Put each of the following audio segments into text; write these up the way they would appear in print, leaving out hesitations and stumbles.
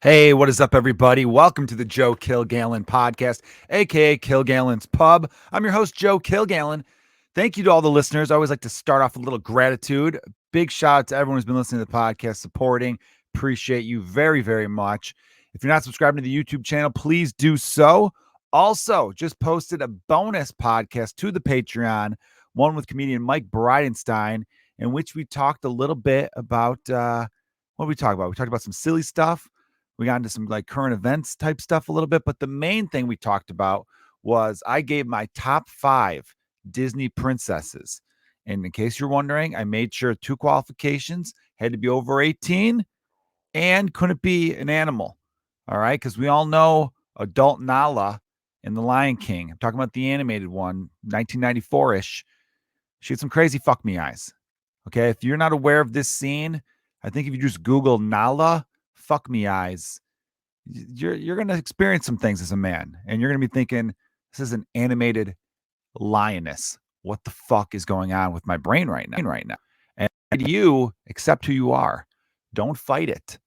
Hey, what is up, everybody? Welcome to the Joe Kilgallon Podcast, aka Kilgallon's Pub. I'm your host, Joe Kilgallon. Thank you to all the listeners. I always like to start off with a little gratitude. Big shout out to everyone who's been listening to the podcast, supporting. Appreciate you very, very much. If you're not subscribing to the YouTube channel, please do so. Also, just posted a bonus podcast to the Patreon, one with comedian Mike Bridenstine, in which we talked a little bit about what did we talk about? We talked about some silly stuff. We got into some like current events type stuff a little bit, but the main thing we talked about was I gave my top 5 Disney princesses. And in case you're wondering, I made sure 2 qualifications had to be over 18 and couldn't be an animal. All right. Because we all know adult Nala in The Lion King. I'm talking about the animated one, 1994 ish. She had some crazy fuck me eyes. Okay. If you're not aware of this scene, I think if you just Google Nala, fuck me eyes, you're going to experience some things as a man, and you're going to be thinking, this is an animated lioness. What the fuck is going on with my brain right now? And you accept who you are. Don't fight it.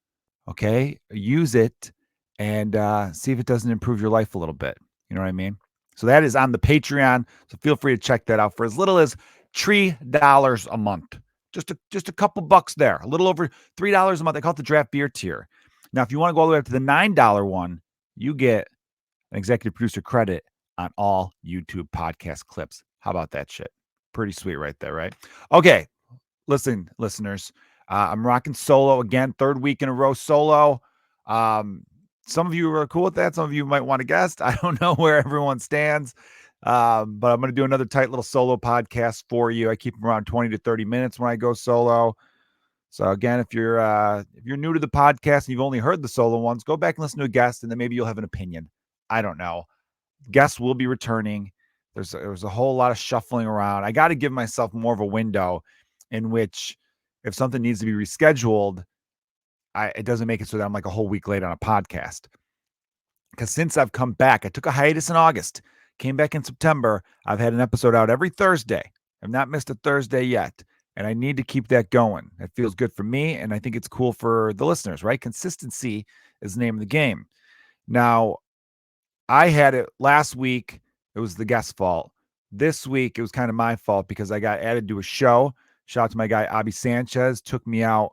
Okay. Use it and see if it doesn't improve your life a little bit. You know what I mean? So that is on the Patreon. So feel free to check that out for as little as $3 a month. Just a couple bucks there, a little over $3 a month. They call it the draft beer tier. Now, if you want to go all the way up to the $9 one, you get an executive producer credit on all YouTube podcast clips. How about that shit? Pretty sweet right there, right? Okay, listen, listeners. I'm rocking solo again, 3rd week in a row solo. Some of you are cool with that. Some of you might want to guest. I don't know where everyone stands. But I'm going to do another tight little solo podcast for you. I keep them around 20 to 30 minutes when I go solo. So again, if you're new to the podcast and you've only heard the solo ones, go back and listen to a guest, and then maybe you'll have an opinion. I don't know. Guests will be returning. There's a whole lot of shuffling around. I got to give myself more of a window in which if something needs to be rescheduled, it doesn't make it so that I'm like a whole week late on a podcast. Because since I've come back, I took a hiatus in August, came back in September. I've had an episode out every Thursday. I've not missed a Thursday yet. And I need to keep that going. It feels good for me. And I think it's cool for the listeners, right? Consistency is the name of the game. Now, I had it last week. It was the guest's fault. This week, it was kind of my fault because I got added to a show. Shout out to my guy, Abby Sanchez, took me out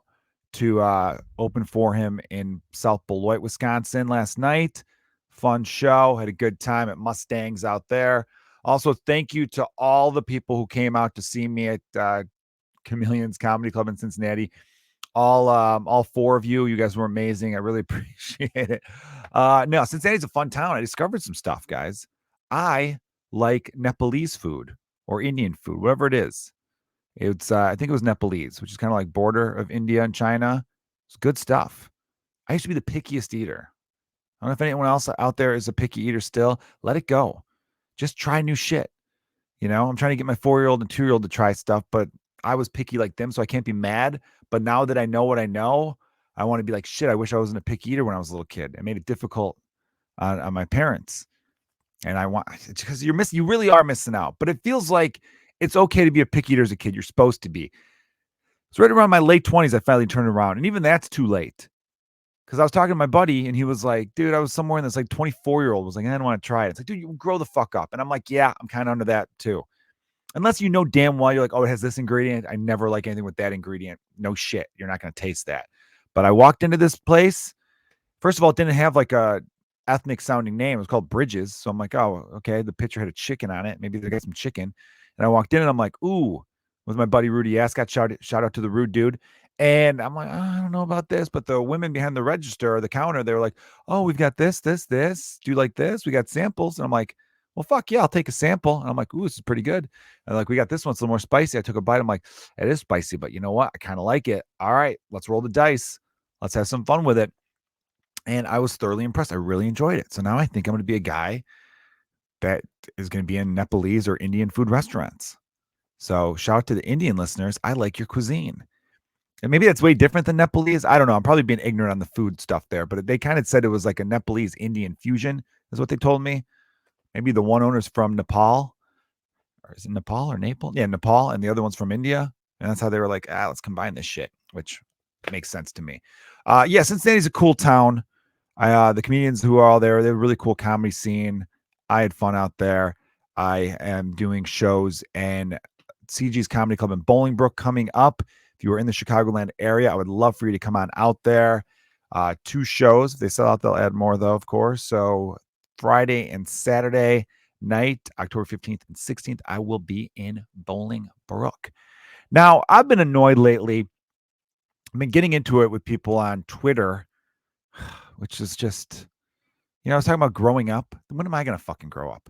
to open for him in South Beloit, Wisconsin last night. Fun show. Had a good time at Mustangs out there. Also, thank you to all the people who came out to see me at Chameleons Comedy Club in Cincinnati. All 4 of you. You guys were amazing. I really appreciate it. No, Cincinnati's a fun town. I discovered some stuff, guys. I like Nepalese food or Indian food, whatever it is. It's I think it was Nepalese, which is kind of like border of India and China. It's good stuff. I used to be the pickiest eater. I don't know if anyone else out there is a picky eater still. Let it go. Just try new shit. You know, I'm trying to get my 4-year-old and 2-year-old to try stuff, but I was picky like them, so I can't be mad. But now that I know what I know, I want to be like, shit, I wish I wasn't a picky eater when I was a little kid. It made it difficult on my parents. And I want, because you really are missing out. But it feels like it's okay to be a picky eater as a kid. You're supposed to be. It's right around my late 20s, I finally turned around. And even that's too late. Because I was talking to my buddy and he was like, dude, I was somewhere in this like 24-year-old was like, I didn't want to try it. It's like, dude, you grow the fuck up. And I'm like, yeah, I'm kind of under that too. Unless you know damn well, you're like, oh, it has this ingredient. I never like anything with that ingredient. No shit. You're not going to taste that. But I walked into this place. First of all, it didn't have like a ethnic sounding name. It was called Bridges. So I'm like, oh, okay. The picture had a chicken on it. Maybe they got some chicken. And I walked in and I'm like, ooh, with my buddy Rudy Ascott. Shout out to the rude dude. And I'm like, oh, I don't know about this. But the women behind the register or the counter, they were like, oh, we've got this. Do you like this? We got samples. And I'm like, well, fuck yeah, I'll take a sample. And I'm like, ooh, this is pretty good. And like, we got this one's a little more spicy. I took a bite. I'm like, it is spicy, but you know what? I kind of like it. All right, let's roll the dice. Let's have some fun with it. And I was thoroughly impressed. I really enjoyed it. So now I think I'm going to be a guy that is going to be in Nepalese or Indian food restaurants. So shout out to the Indian listeners. I like your cuisine. And maybe that's way different than Nepalese. I don't know. I'm probably being ignorant on the food stuff there, but they kind of said it was like a Nepalese Indian fusion is what they told me. Maybe the one owner's from Nepal. Or is it Nepal or Naples? Yeah, Nepal. And the other one's from India. And that's how they were like, let's combine this shit, which makes sense to me. Yeah, Cincinnati's a cool town. The comedians who are all there, they have a really cool comedy scene. I had fun out there. I am doing shows in CG's Comedy Club in Bolingbrook coming up. If you are in the Chicagoland area, I would love for you to come on out there. 2 shows. If they sell out, they'll add more, though, of course. So Friday and Saturday night, October 15th and 16th, I will be in Bolingbrook. Now, I've been annoyed lately. I've been getting into it with people on Twitter, which is just, I was talking about growing up. When am I going to fucking grow up?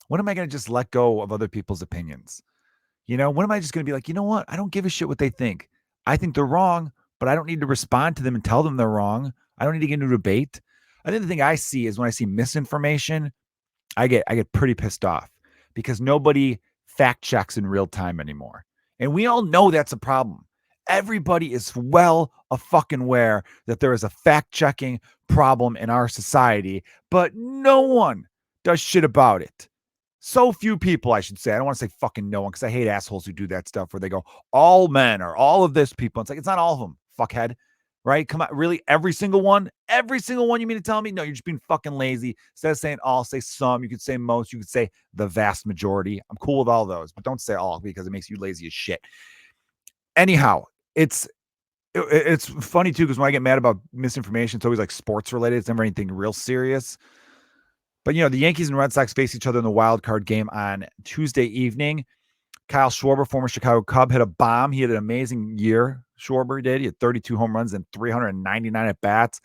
When am I going to just let go of other people's opinions? When am I just going to be like, you know what? I don't give a shit what they think. I think they're wrong, but I don't need to respond to them and tell them they're wrong. I don't need to get into a debate. I think the thing I see is when I see misinformation, I get pretty pissed off because nobody fact checks in real time anymore. And we all know that's a problem. Everybody is well a fucking aware that there is a fact checking problem in our society, but no one does shit about it. So few people, I should say. I don't want to say fucking no one because I hate assholes who do that stuff where they go, all men or all of this people. It's like, it's not all of them, fuckhead. Right? Come on. Really? Every single one? Every single one you mean to tell me? No, you're just being fucking lazy. Instead of saying all, say some. You could say most. You could say the vast majority. I'm cool with all those, but don't say all because it makes you lazy as shit. Anyhow, it's funny too because when I get mad about misinformation, it's always like sports related. It's never anything real serious. But, the Yankees and Red Sox face each other in the wild card game on Tuesday evening. Kyle Schwarber, former Chicago Cub, hit a bomb. He had an amazing year. Schwarber did. He had 32 home runs and 399 at-bats.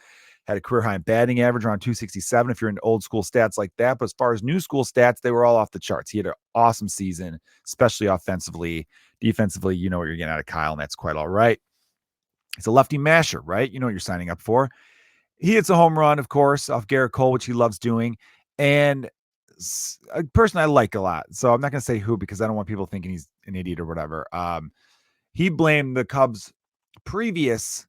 Had a career high in batting average around 267 if you're into old school stats like that. But as far as new school stats, they were all off the charts. He had an awesome season, especially offensively. Defensively, you know what you're getting out of Kyle, and that's quite all right. He's a lefty masher, right? You know what you're signing up for. He hits a home run, of course, off Garrett Cole, which he loves doing. And a person I like a lot. So I'm not going to say who because I don't want people thinking he's an idiot or whatever. He blamed the Cubs' previous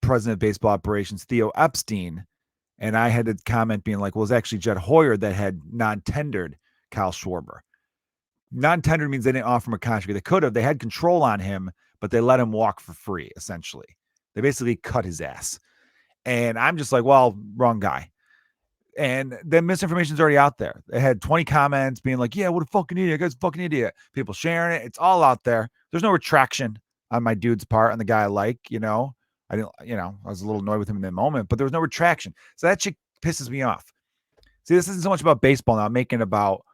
president of baseball operations, Theo Epstein. And I had a comment being like, well, it was actually Jed Hoyer that had non-tendered Kyle Schwarber. Non-tendered means they didn't offer him a contract. They could have. They had control on him, but they let him walk for free, essentially. They basically cut his ass. And I'm just like, well, wrong guy. And the misinformation's already out there. They had 20 comments being like, yeah, what a fucking idiot. Guy's a fucking idiot. People sharing it. It's all out there. There's no retraction on my dude's part, on the guy I like, I didn't, I was a little annoyed with him in that moment, but there was no retraction. So that shit pisses me off. See, this isn't so much about baseball now. I'm making about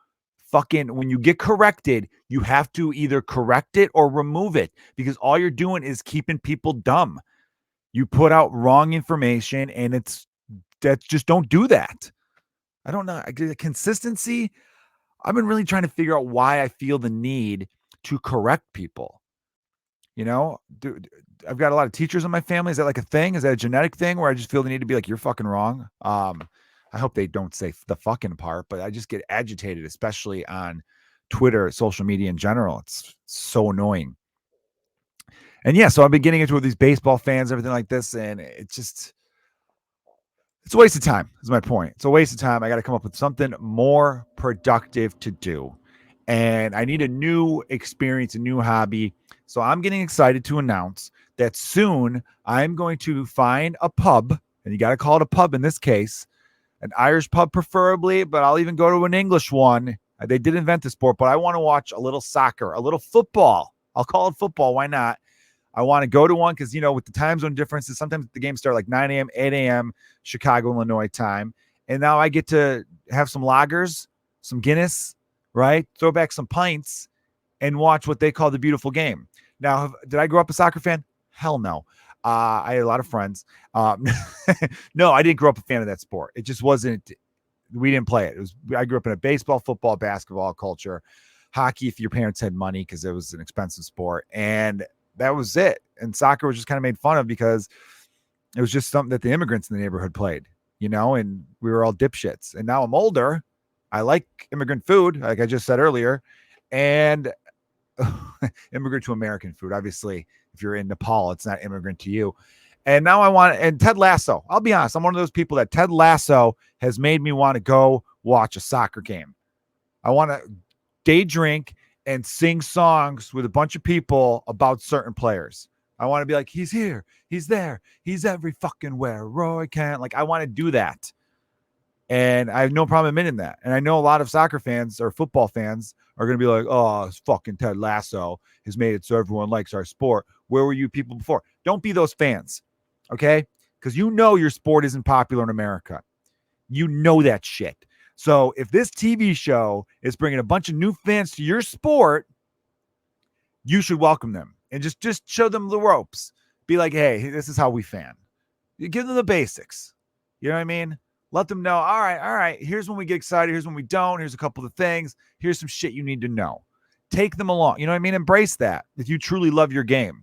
fucking, when you get corrected, you have to either correct it or remove it because all you're doing is keeping people dumb. You put out wrong information and just don't do that. I don't know. Consistency. I've been really trying to figure out why I feel the need to correct people. I've got a lot of teachers in my family. Is that like a thing? Is that a genetic thing where I just feel the need to be like, you're fucking wrong? I hope they don't say the fucking part, but I just get agitated, especially on Twitter, social media in general. It's so annoying. And yeah, so I've been getting into it with these baseball fans, everything like this, and it's a waste of time, is my point. It's a waste of time. I got to come up with something more productive to do. And I need a new experience, a new hobby. So I'm getting excited to announce that soon I'm going to find a pub, and you got to call it a pub in this case, an Irish pub preferably, but I'll even go to an English one. They did invent the sport, but I want to watch a little soccer, a little football. I'll call it football. Why not? I want to go to one because, with the time zone differences, sometimes the games start like 9 a.m., 8 a.m. Chicago, Illinois time. And now I get to have some lagers, some Guinness, right? Throw back some pints and watch what they call the beautiful game. Now, did I grow up a soccer fan? Hell no. I had a lot of friends. No, I didn't grow up a fan of that sport. It just wasn't. We didn't play it. I grew up in a baseball, football, basketball culture, hockey if your parents had money because it was an expensive sport. And that was it. And soccer was just kind of made fun of because it was just something that the immigrants in the neighborhood played, and we were all dipshits. And now I'm older. I like immigrant food, like I just said earlier, and immigrant to American food. Obviously, if you're in Nepal, it's not immigrant to you. And now and Ted Lasso, I'll be honest, I'm one of those people that Ted Lasso has made me want to go watch a soccer game. I want to day drink and sing songs with a bunch of people about certain players. I want to be like, he's here, he's there, he's every fucking where. Roy can't. Like, I want to do that. And I have no problem admitting that. And I know a lot of soccer fans or football fans are going to be like, oh, it's fucking Ted Lasso has made it so everyone likes our sport. Where were you people before? Don't be those fans, okay? Because you know your sport isn't popular in America. You know that shit. So if this TV show is bringing a bunch of new fans to your sport, you should welcome them and just show them the ropes. Be like, hey, this is how we fan. You give them the basics. You know what I mean? Let them know, all right, here's when we get excited. Here's when we don't. Here's a couple of things. Here's some shit you need to know. Take them along. You know what I mean? Embrace that if you truly love your game.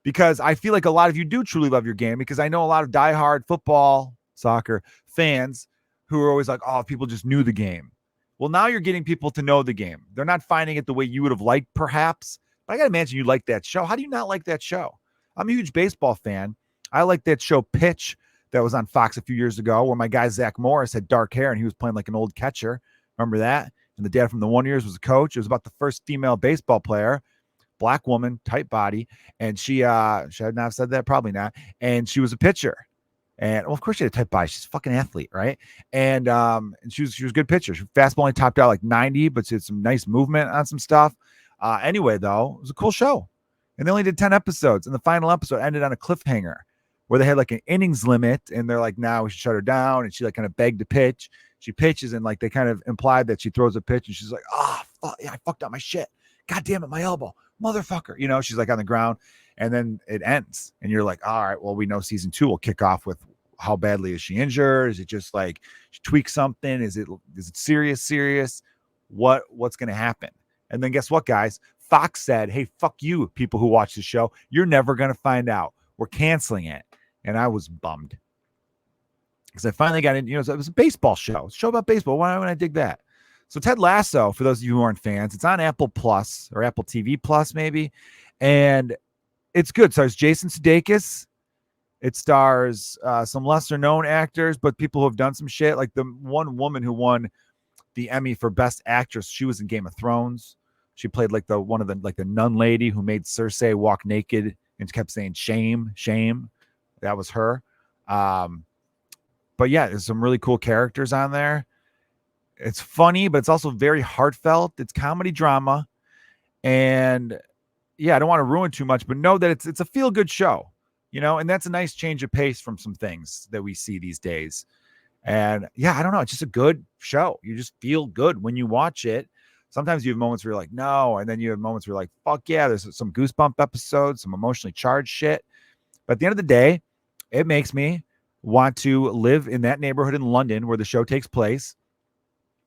Because I feel like a lot of you do truly love your game, because I know a lot of diehard football, soccer fans who are always like, oh, people just knew the game. Well, now you're getting people to know the game. They're not finding it the way you would have liked, perhaps. But I got to imagine you like that show. How do you not like that show? I'm a huge baseball fan. I like that show Pitch that was on Fox a few years ago, where my guy Zach Morris had dark hair and he was playing like an old catcher. Remember that? And the dad from the One Years was a coach. It was about the first female baseball player, black woman, tight body, and she should not have said that, probably not. And she was a pitcher. And well, of course she had a tight body. She's a fucking athlete, right? And she was a good pitcher. Her fastball only topped out like 90, but she had some nice movement on some stuff. Anyway, though, it was a cool show. And they only did 10 episodes. And the final episode ended on a cliffhanger where they had like an innings limit. And they're like, now we should shut her down. And she like kind of begged to pitch. She pitches, and like they kind of implied that she throws a pitch. And she's like, fuck, yeah, I fucked up my shit. God damn it, my elbow. Motherfucker. You know, she's like on the ground. And then it ends. And you're like, all right, well, we know season 2 will kick off with how badly is she injured? Is it just like she tweaked something? Is it serious? What's going to happen? And then guess what, guys? Fox said, hey, fuck you, people who watch the show. You're never going to find out. We're canceling it. And I was bummed because I finally got in. You know, it was a baseball show. It's a show about baseball. Why would I dig that? So Ted Lasso, for those of you who aren't fans, it's on Apple Plus or Apple TV Plus maybe. And it's good. So it's Jason Sudeikis. It stars some lesser known actors, but people who have done some shit. Like the one woman who won the Emmy for Best Actress, she was in Game of Thrones. She played like the nun lady who made Cersei walk naked and kept saying shame, shame. That was her. But yeah, there's some really cool characters on there. It's funny, but it's also very heartfelt. It's comedy drama. And yeah, I don't want to ruin too much, but know that it's a feel-good show, you know, and that's a nice change of pace from some things that we see these days. And yeah, I don't know. It's just a good show. You just feel good when you watch it. Sometimes you have moments where you're like, no. And then you have moments where you're like, fuck yeah, there's some goosebump episodes, some emotionally charged shit. But at the end of the day, it makes me want to live in that neighborhood in London where the show takes place.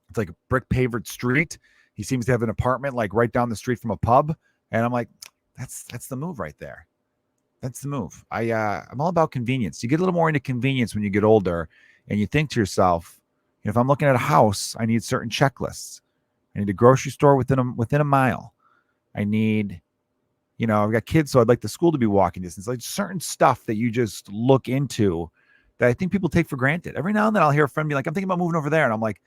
It's like a brick pavered street. He seems to have an apartment like right down the street from a pub. And I'm like, that's the move right there. That's the move. I'm all about convenience. You get a little more into convenience when you get older, and you think to yourself, if I'm looking at a house, I need certain checklists. I need a grocery store within a mile. I need, I've got kids, so I'd like the school to be walking distance. Like certain stuff that you just look into that I think people take for granted. Every now and then I'll hear a friend be like, I'm thinking about moving over there. And I'm like,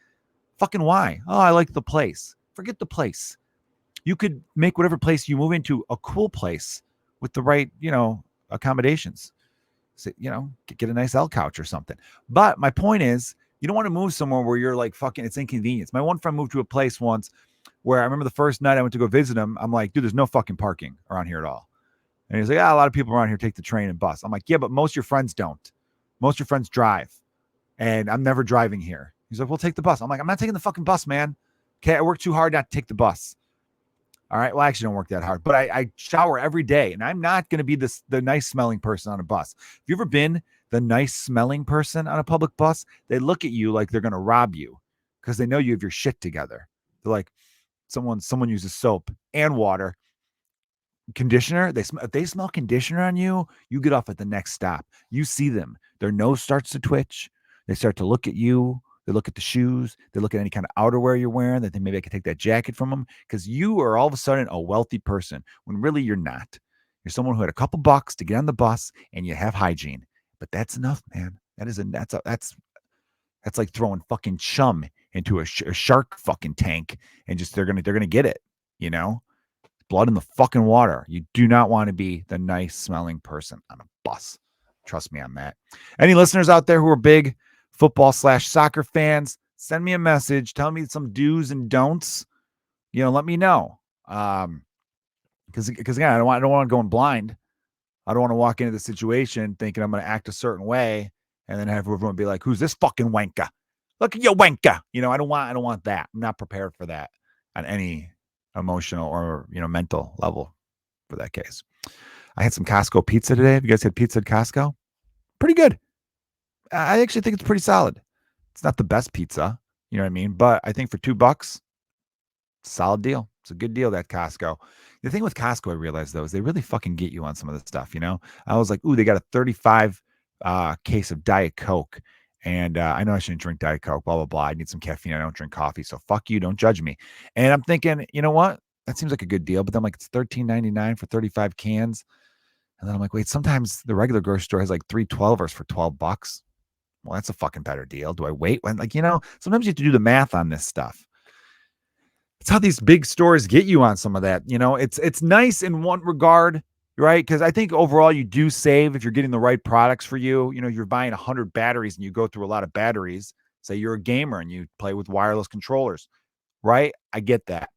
fucking why? Oh, I like the place. Forget the place. You could make whatever place you move into a cool place with the right, accommodations. So, get a nice L couch or something. But my point is, you don't want to move somewhere where you're like, fucking, it's inconvenience. My one friend moved to a place once where I remember the first night I went to go visit him. I'm like, dude, there's no fucking parking around here at all. And he's like, a lot of people around here take the train and bus. I'm like, yeah, but most of your friends don't. Most of your friends drive. And I'm never driving here. He's like, well, take the bus. I'm like, I'm not taking the fucking bus, man. Okay, I work too hard not to take the bus. All right. Well, I actually don't work that hard, but I shower every day, and I'm not going to be the nice smelling person on a bus. Have you ever been the nice smelling person on a public bus? They look at you like they're going to rob you because they know you have your shit together. They're like, someone uses soap and water, conditioner. If they smell conditioner on you, you get off at the next stop. You see them. Their nose starts to twitch. They start to look at you. They look at the shoes. They look at any kind of outerwear you're wearing that maybe I could take that jacket from them, because you are all of a sudden a wealthy person when really you're not. You're someone who had a couple bucks to get on the bus and you have hygiene. But that's enough, man. That's like throwing fucking chum into a shark fucking tank and just they're gonna get it. blood in the fucking water. You do not want to be the nice smelling person on a bus. Trust me on that. Any listeners out there who are big football/soccer fans, send me a message. Tell me some do's and don'ts. Let me know. Because again, I don't want to go in blind. I don't want to walk into the situation thinking I'm going to act a certain way and then have everyone be like, "Who's this fucking wanker? Look at your wanker." I don't want that. I'm not prepared for that on any emotional or mental level for that case. I had some Costco pizza today. Have you guys had pizza at Costco? Pretty good. I actually think it's pretty solid. It's not the best pizza, you know what I mean? But I think for $2, solid deal. It's a good deal at Costco. The thing with Costco, I realized though, is they really fucking get you on some of the stuff. I was like, ooh, they got a 35 case of Diet Coke. And I know I shouldn't drink Diet Coke, blah, blah, blah. I need some caffeine. I don't drink coffee. So fuck you. Don't judge me. And I'm thinking, you know what? That seems like a good deal. But then I'm like, it's $13.99 for 35 cans. And then I'm like, wait, sometimes the regular grocery store has like 3 12ers for $12. Well, that's a fucking better deal. Do I wait when, sometimes you have to do the math on this stuff. It's how these big stores get you on some of that. It's nice in one regard, right? Because I think overall you do save if you're getting the right products for you. You're buying 100 batteries and you go through a lot of batteries. Say you're a gamer and you play with wireless controllers, right? I get that.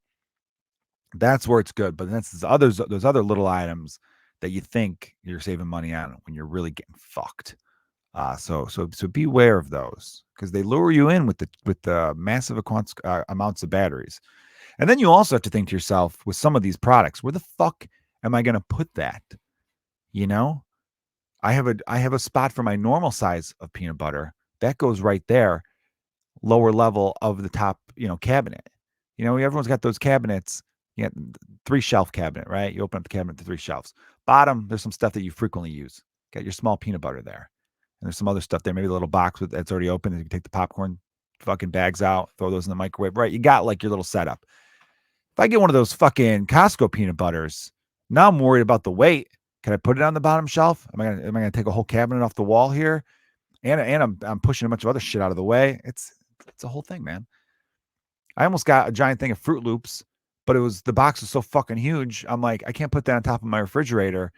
That's where it's good. But that's those other little items that you think you're saving money on when you're really getting fucked. So beware of those because they lure you in with the massive amounts of batteries. And then you also have to think to yourself with some of these products, where the fuck am I going to put that? I have a spot for my normal size of peanut butter that goes right there, lower level of the top, cabinet. Everyone's got those cabinets. You got 3-shelf cabinet, right? You open up the cabinet to 3 shelves. Bottom, there's some stuff that you frequently use. Got your small peanut butter there. And there's some other stuff there, maybe the little box that's already open. You can take the popcorn fucking bags out, throw those in the microwave, right? You got like your little setup. If I get one of those fucking Costco peanut butters, now I'm worried about the weight. Can I put it on the bottom shelf? Am I gonna take a whole cabinet off the wall here? And I'm pushing a bunch of other shit out of the way. It's a whole thing, man. I almost got a giant thing of Fruit Loops, but the box was so fucking huge. I'm like, I can't put that on top of my refrigerator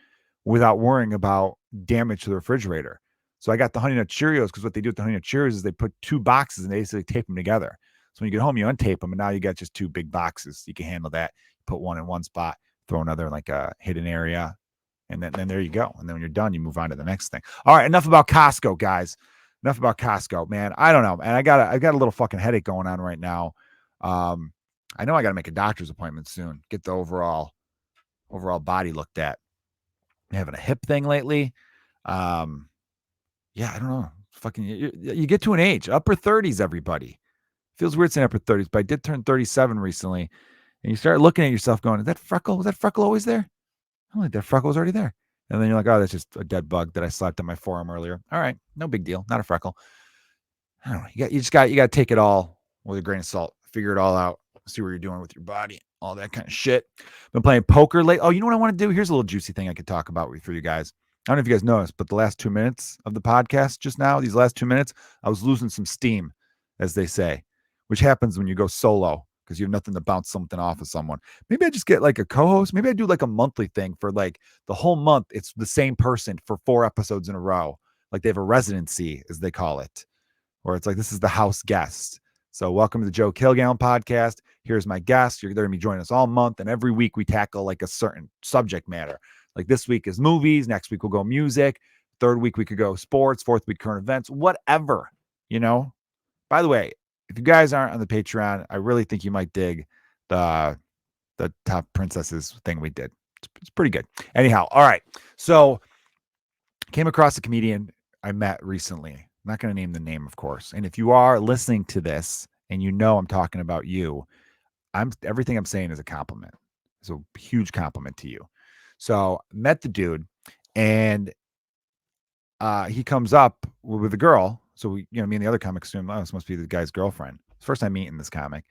without worrying about damage to the refrigerator. So I got the Honey Nut Cheerios because what they do with the Honey Nut Cheerios is they put 2 boxes and they basically tape them together. So when you get home, you untape them and now you got just 2 big boxes. You can handle that. Put one in one spot, throw another in like a hidden area, and then there you go. And then when you're done, you move on to the next thing. All right, enough about Costco, guys. Enough about Costco, man. I don't know, and I got a little fucking headache going on right now. I know I got to make a doctor's appointment soon. Get the overall body looked at. I'm having a hip thing lately. Yeah, I don't know. Fucking, you get to an age, upper 30s, everybody. Feels weird saying upper 30s, but I did turn 37 recently. And you start looking at yourself going, is that freckle? Was that freckle always there? I don't think that freckle was already there. And then you're like, oh, that's just a dead bug that I slapped on my forearm earlier. All right, no big deal. Not a freckle. I don't know. You got to take it all with a grain of salt. Figure it all out. See what you're doing with your body. All that kind of shit. Been playing poker late. Oh, you know what I want to do? Here's a little juicy thing I could talk about for you guys. I don't know if you guys noticed, but the last 2 minutes of the podcast just now, these last 2 minutes, I was losing some steam, as they say, which happens when you go solo because you have nothing to bounce something off of someone. Maybe I just get like a co-host. Maybe I do like a monthly thing for like the whole month. It's the same person for 4 episodes in a row. Like they have a residency, as they call it, or it's like this is the house guest. So welcome to the Joe Kilgallon Podcast. Here's my guest. You're going to be joining us all month. And every week we tackle like a certain subject matter. Like this week is movies. Next week we'll go music. Third week we could go sports. Fourth week current events. Whatever, By the way, if you guys aren't on the Patreon, I really think you might dig the top princesses thing we did. It's pretty good. Anyhow, all right. So came across a comedian I met recently. I'm not going to name the name, of course. And if you are listening to this and I'm talking about you, everything I'm saying is a compliment. It's a huge compliment to you. So met the dude and he comes up with a girl. So me and the other comics assume, oh, this must be the guy's girlfriend. First time meeting this comic.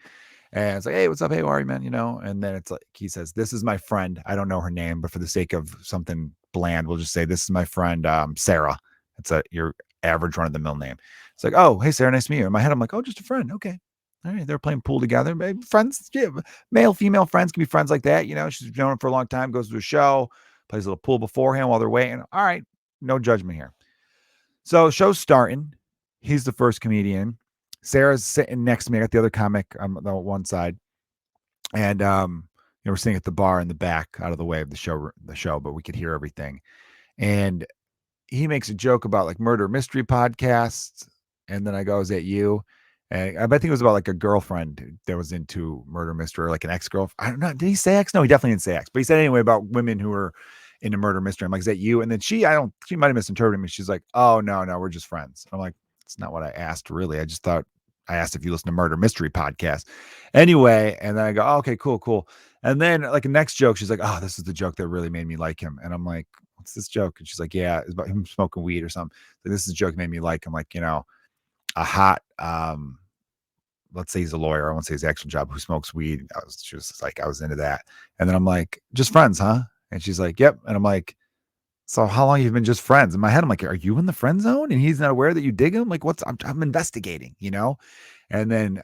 And it's like, hey, what's up? Hey, how are you, man? And then it's like, he says, this is my friend. I don't know her name, but for the sake of something bland, we'll just say, this is my friend, Sarah. It's your average run of the mill name. It's like, oh, hey, Sarah, nice to meet you. In my head, I'm like, oh, just a friend. Okay. All right, they're playing pool together. Maybe friends, yeah, male, female friends can be friends like that. She's known him for a long time, goes to a show, plays a little pool beforehand while they're waiting. All right, no judgment here. So show's starting. He's the first comedian. Sarah's sitting next to me. I got the other comic on the one side, and we're sitting at the bar in the back, out of the way of the show, but we could hear everything. And he makes a joke about like murder mystery podcasts, and then I go, "Is that you?" And I think it was about like a girlfriend that was into murder mystery, or like an ex-girlfriend. I don't know. Did he say ex? No, he definitely didn't say ex. But he said anyway about women who were into murder mystery. I'm like, "Is that you?" And then she might have misinterpreted me. She's like, "Oh no, we're just friends." I'm like, "It's not what I asked, really. I just thought I asked if you listen to murder mystery podcast." Anyway, and then I go, oh, "Okay, cool." And then like the next joke, she's like, "Oh, this is the joke that really made me like him." And I'm like, "What's this joke?" And she's like, "Yeah, it's about him smoking weed or something." Like, this is a joke that made me like him. Like, a hot, let's say he's a lawyer. I won't say his actual job, who smokes weed. She was like, I was into that. And then I'm like, "Just friends, huh?" And she's like, "Yep." And I'm like, "So how long have you been just friends?" In my head, I'm like, "Are you in the friend zone?" And he's not aware that you dig him? Like, I'm investigating, And then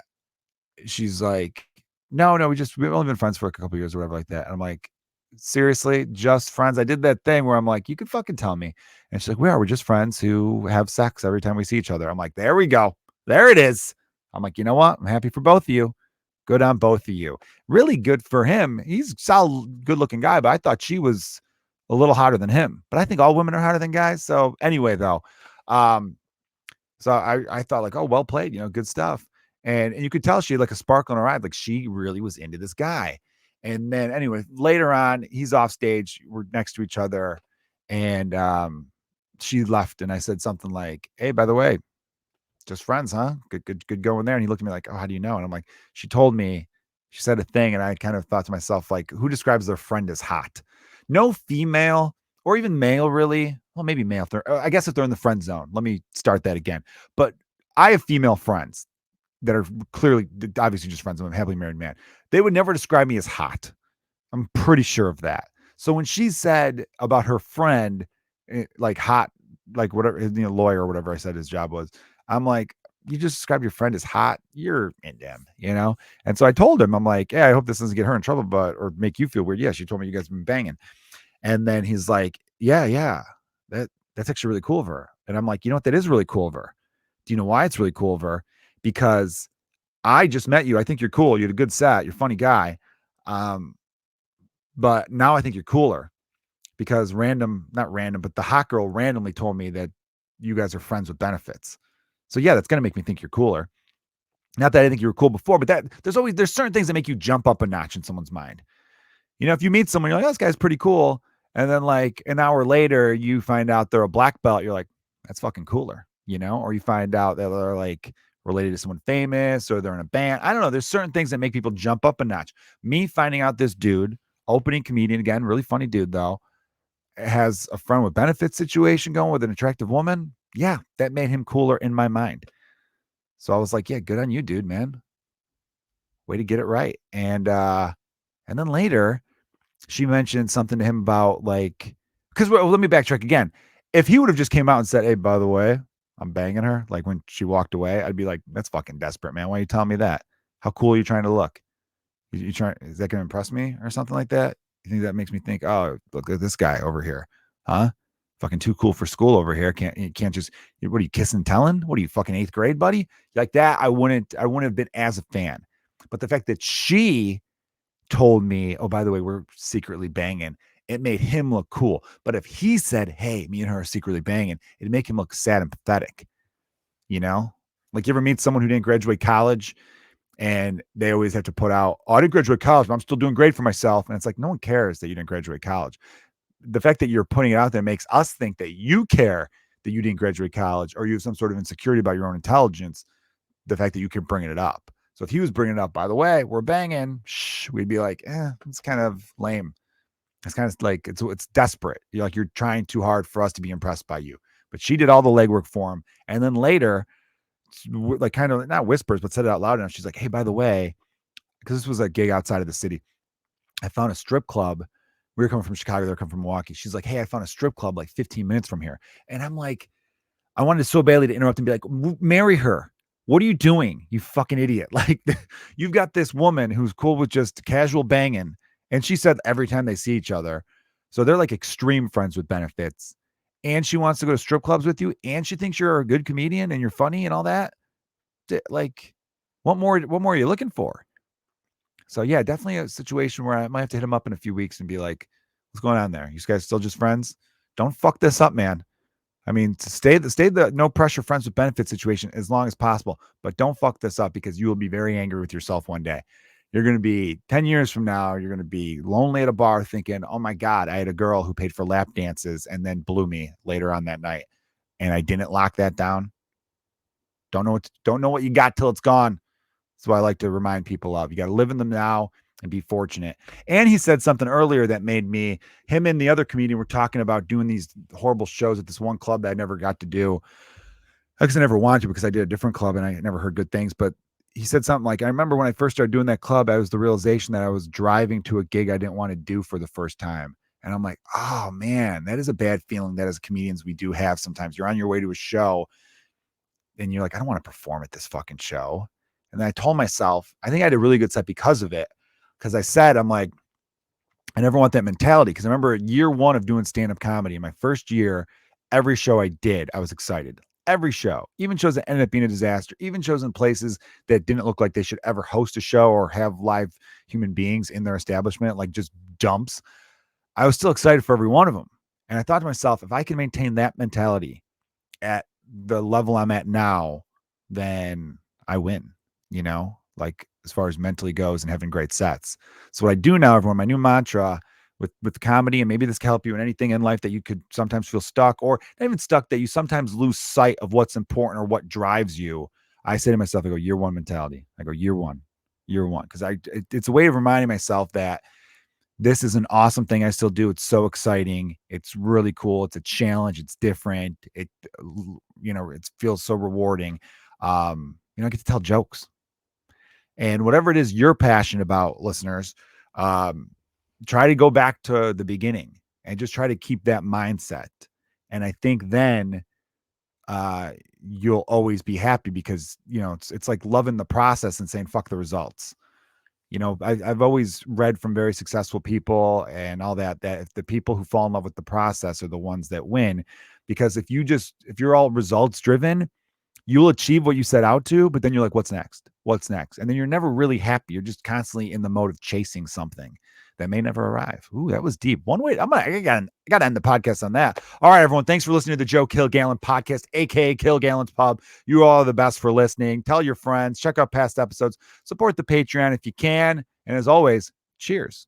she's like, no, we've only been friends for a couple of years or whatever like that. And I'm like, "Seriously, just friends?" I did that thing where I'm like, "You can fucking tell me." And she's like, we're just friends who have sex every time we see each other." I'm like, "There we go. There it is." I'm like, "You know what? I'm happy for both of you. Good on both of you." Really good for him. He's a solid, good looking guy, but I thought she was a little hotter than him. But I think all women are hotter than guys. So anyway, though, um, so I thought like, "Oh, well played, good stuff." And you could tell she had like a sparkle in her eye, like she really was into this guy. And then anyway, later on, he's off stage, we're next to each other, and she left, and I said something like, "Hey, by the way, just friends, huh? Good going there." And he looked at me like, "Oh, how do you know?" And I'm like, "She told me." She said a thing, and I kind of thought to myself, like, who describes their friend as hot? No female or even male, really. Well, maybe male. I guess if they're in the friend zone. Let me start that again. But I have female friends that are clearly, obviously, just friends. I'm a happily married man. They would never describe me as hot. I'm pretty sure of that. So when she said about her friend, like hot, like whatever, lawyer or whatever I said his job was, I'm like, "You just describe your friend as hot. You're into him. And so I told him, I'm like, "Hey, I hope this doesn't get her in trouble, or make you feel weird." "Yeah, she told me you guys have been banging." And then he's like, "Yeah, that's actually really cool of her." And I'm like, "You know what? That is really cool of her. Do you know why it's really cool of her? Because I just met you. I think you're cool. You had a good set. You're a funny guy. Um, but now I think you're cooler because not random, but the hot girl randomly told me that you guys are friends with benefits. So yeah, that's going to make me think you're cooler. Not that I think you were cool before, but there's certain things that make you jump up a notch in someone's mind. If you meet someone, you're like, "Oh, this guy's pretty cool." And then like an hour later, you find out they're a black belt. You're like, "That's fucking cooler. Or you find out that they're like related to someone famous, or they're in a band. I don't know. There's certain things that make people jump up a notch. Me finding out this dude, opening comedian, again, really funny dude though, has a friend with benefits situation going with an attractive woman. Yeah, that made him cooler in my mind. So I was like, "Yeah, good on you, dude, man. Way to get it right." And then later, she mentioned something to him about like, because let me backtrack again. If he would have just came out and said, "Hey, by the way, I'm banging her," like when she walked away, I'd be like, "That's fucking desperate, man. Why are you telling me that? How cool are you trying to look? You trying, is that going to impress me or something like that?" You think that makes me think, "Oh, look at this guy over here, huh? Fucking too cool for school over here. You can't just, what are you, kissing and telling? What are you, fucking eighth grade, buddy?" Like that, I wouldn't have been as a fan. But the fact that she told me, "Oh, by the way, we're secretly banging," it made him look cool. But if he said, "Hey, me and her are secretly banging," it'd make him look sad and pathetic. You know? Like, you ever meet someone who didn't graduate college and they always have to put out, "Oh, I didn't graduate college, but I'm still doing great for myself." And it's like, no one cares that you didn't graduate college. The fact that you're putting it out there makes us think that you care that you didn't graduate college, or you have some sort of insecurity about your own intelligence, the fact that you keep bringing it up. So if he was bringing it up, "By the way, we're banging," we'd be like, it's kind of lame. It's kind of like, it's desperate. You're like, you're trying too hard for us to be impressed by you. But she did all the legwork for him. And then later, like kind of not whispers, but said it out loud enough. She's like, "Hey, by the way," because this was a gig outside of the city, "I found a strip club." We were coming from Chicago. They're coming from Milwaukee. She's like, "Hey, I found a strip club like 15 minutes from here." And I'm like, I wanted so badly to interrupt and be like, "Marry her. what are you doing, you fucking idiot? Like, you've got this woman who's cool with just casual banging, and she said every time they see each other, so they're like extreme friends with benefits, and she wants to go to strip clubs with you, and she thinks you're a good comedian and you're funny and all that. Like, what more are you looking for? So yeah, definitely a situation where I might have to hit him up in a few weeks and be like, what's going on there? You guys still just friends? Don't fuck this up, man. I mean, stay the no pressure friends with benefits situation as long as possible, but don't fuck this up, because you will be very angry with yourself one day. You're going to be 10 years from now, you're going to be lonely at a bar thinking, oh my God, I had a girl who paid for lap dances and then blew me later on that night, and I didn't lock that down. Don't know what you got till it's gone. That's what I like to remind people of. You got to live in them now and be fortunate. And he said something earlier that made me, him and the other comedian were talking about doing these horrible shows at this one club that I never got to do. Because I never wanted to, because I did a different club and I never heard good things. But he said something like, I remember when I first started doing that club, I was the realization that I was driving to a gig I didn't want to do for the first time. And I'm like, oh man, that is a bad feeling that as comedians we do have sometimes. You're on your way to a show and you're like, I don't want to perform at this fucking show. And then I told myself, I think I had a really good set because of it. Because I said, I'm like, I never want that mentality. Because I remember year one of doing stand-up comedy, in my first year, every show I did, I was excited. Every show, even shows that ended up being a disaster, even shows in places that didn't look like they should ever host a show or have live human beings in their establishment, like just dumps. I was still excited for every one of them. And I thought to myself, if I can maintain that mentality at the level I'm at now, then I win, like as far as mentally goes and having great sets. So what I do now, everyone, my new mantra with comedy, and maybe this can help you in anything in life that you could sometimes feel stuck, or not even stuck, that you sometimes lose sight of what's important or what drives you. I say to myself, I go, year one mentality. I go, year one. Because it's a way of reminding myself that this is an awesome thing I still do. It's so exciting. It's really cool. It's a challenge. It's different. It feels so rewarding. I get to tell jokes. And whatever it is you're passionate about, listeners, try to go back to the beginning and just try to keep that mindset. And I think then you'll always be happy, because, it's like loving the process and saying, fuck the results. I've always read from very successful people and all that if the people who fall in love with the process are the ones that win. Because if you're all results driven, you'll achieve what you set out to, but then you're like, what's next? And then you're never really happy. You're just constantly in the mode of chasing something that may never arrive. Ooh, that was deep. I gotta end the podcast on that. All right, everyone. Thanks for listening to the Joe Kilgallon Podcast, aka Kilgallon's Pub. You all are the best for listening. Tell your friends, check out past episodes, support the Patreon if you can. And as always, cheers.